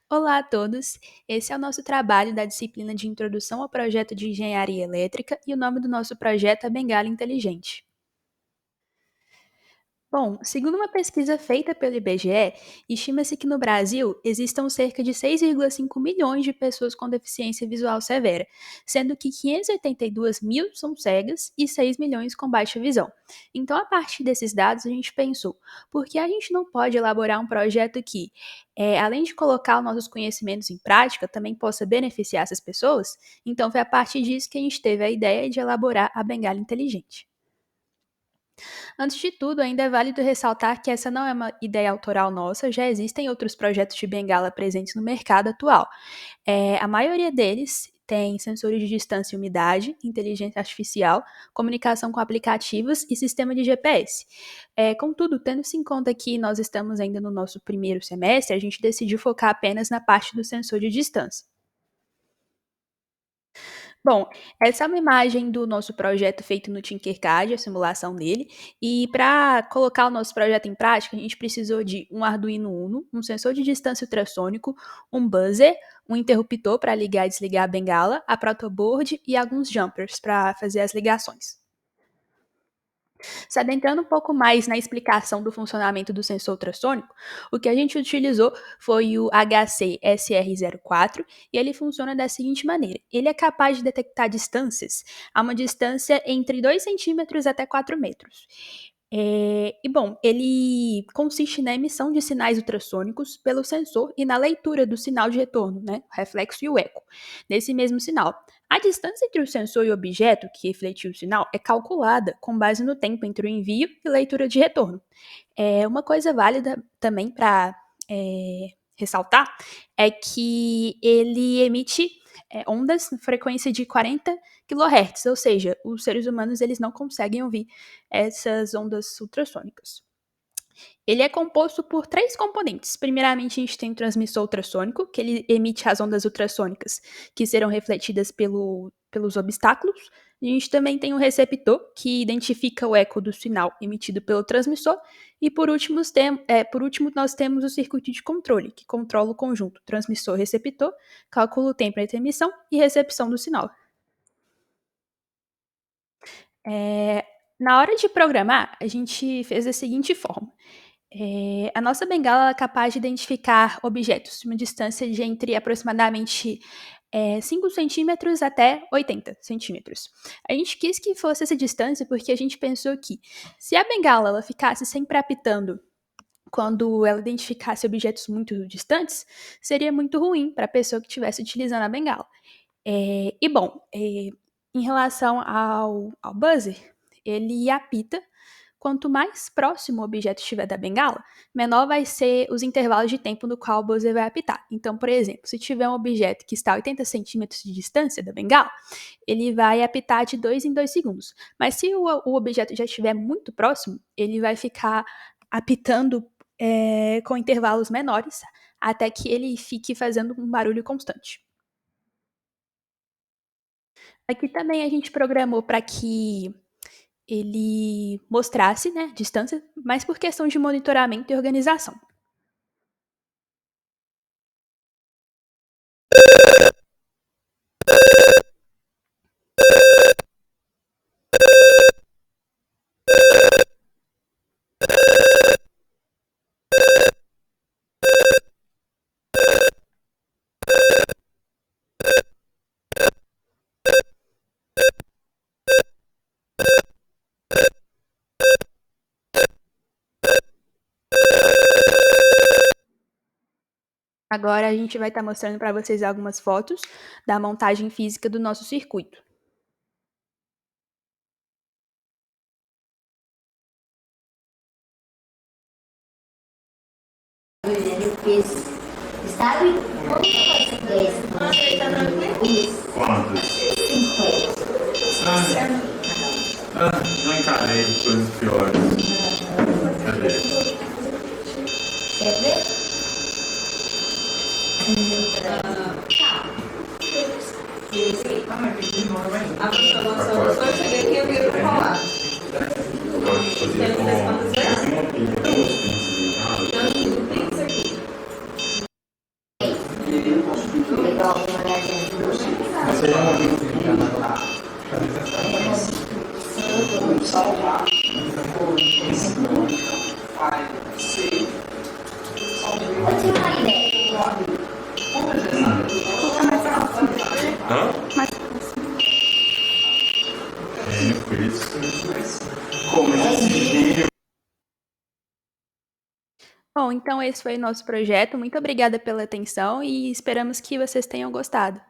Olá a todos! Esse é o nosso trabalho da disciplina de Introdução ao Projeto de Engenharia Elétrica e o nome do nosso projeto é Bengala Inteligente. Bom, segundo uma pesquisa feita pelo IBGE, estima-se que no Brasil existam cerca de 6,5 milhões de pessoas com deficiência visual severa, sendo que 582 mil são cegas e 6 milhões com baixa visão. Então, a partir desses dados, a gente pensou, por que a gente não pode elaborar um projeto que, além de colocar os nossos conhecimentos em prática, também possa beneficiar essas pessoas? Então, foi a partir disso que a gente teve a ideia de elaborar a Bengala Inteligente. Antes de tudo, ainda é válido ressaltar que essa não é uma ideia autoral nossa, já existem outros projetos de bengala presentes no mercado atual. A maioria deles tem sensores de distância e umidade, inteligência artificial, comunicação com aplicativos e sistema de GPS. Contudo, tendo-se em conta que nós estamos ainda no nosso primeiro semestre, a gente decidiu focar apenas na parte do sensor de distância. Bom, essa é uma imagem do nosso projeto feito no Tinkercad, a simulação dele. E para colocar o nosso projeto em prática, a gente precisou de um Arduino Uno, um sensor de distância ultrassônico, um buzzer, um interruptor para ligar e desligar a bengala, a protoboard e alguns jumpers para fazer as ligações. Se adentrando um pouco mais na explicação do funcionamento do sensor ultrassônico, o que a gente utilizou foi o HC-SR04 e ele funciona da seguinte maneira: ele é capaz de detectar distâncias a uma distância entre 2 centímetros até 4 metros. Bom, ele consiste na emissão de sinais ultrassônicos pelo sensor e na leitura do sinal de retorno, né, o reflexo e o eco, desse mesmo sinal. A distância entre o sensor e o objeto que refletiu o sinal é calculada com base no tempo entre o envio e leitura de retorno. Uma coisa válida também para ressaltar é que ele emite ondas na frequência de 40 kHz, ou seja, os seres humanos eles não conseguem ouvir essas ondas ultrassônicas. Ele é composto por três componentes. Primeiramente, a gente tem o transmissor ultrassônico, que ele emite as ondas ultrassônicas que serão refletidas pelos obstáculos. A gente também tem o receptor, que identifica o eco do sinal emitido pelo transmissor. E por último, nós temos o circuito de controle, que controla o conjunto transmissor-receptor, calcula o tempo entre emissão e recepção do sinal. É, Na hora de programar, a gente fez da seguinte forma. A nossa bengala é capaz de identificar objetos de uma distância de entre aproximadamente 5 centímetros até 80 centímetros. A gente quis que fosse essa distância porque a gente pensou que se a bengala ela ficasse sempre apitando quando ela identificasse objetos muito distantes, seria muito ruim para a pessoa que estivesse utilizando a bengala. Em relação ao buzzer, ele apita. Quanto mais próximo o objeto estiver da bengala, menor vai ser os intervalos de tempo no qual o buzzer vai apitar. Então, por exemplo, se tiver um objeto que está a 80 centímetros de distância da bengala, ele vai apitar de 2 em 2 segundos. Mas se o objeto já estiver muito próximo, ele vai ficar apitando com intervalos menores, até que ele fique fazendo um barulho constante. Aqui também a gente programou para que ele mostrasse, né, distância, mas por questão de monitoramento e organização. Agora a gente vai estar mostrando para vocês algumas fotos da montagem física do nosso circuito. Sabe? Quantos? 50. Não encarei coisas piores. Cadê? Quer ver? A professora eu cheguei aqui e eu viro pra falar. Pode fazer com uma pilha. Hã? Mas Bom, então esse foi o nosso projeto. Muito obrigada pela atenção e esperamos que vocês tenham gostado.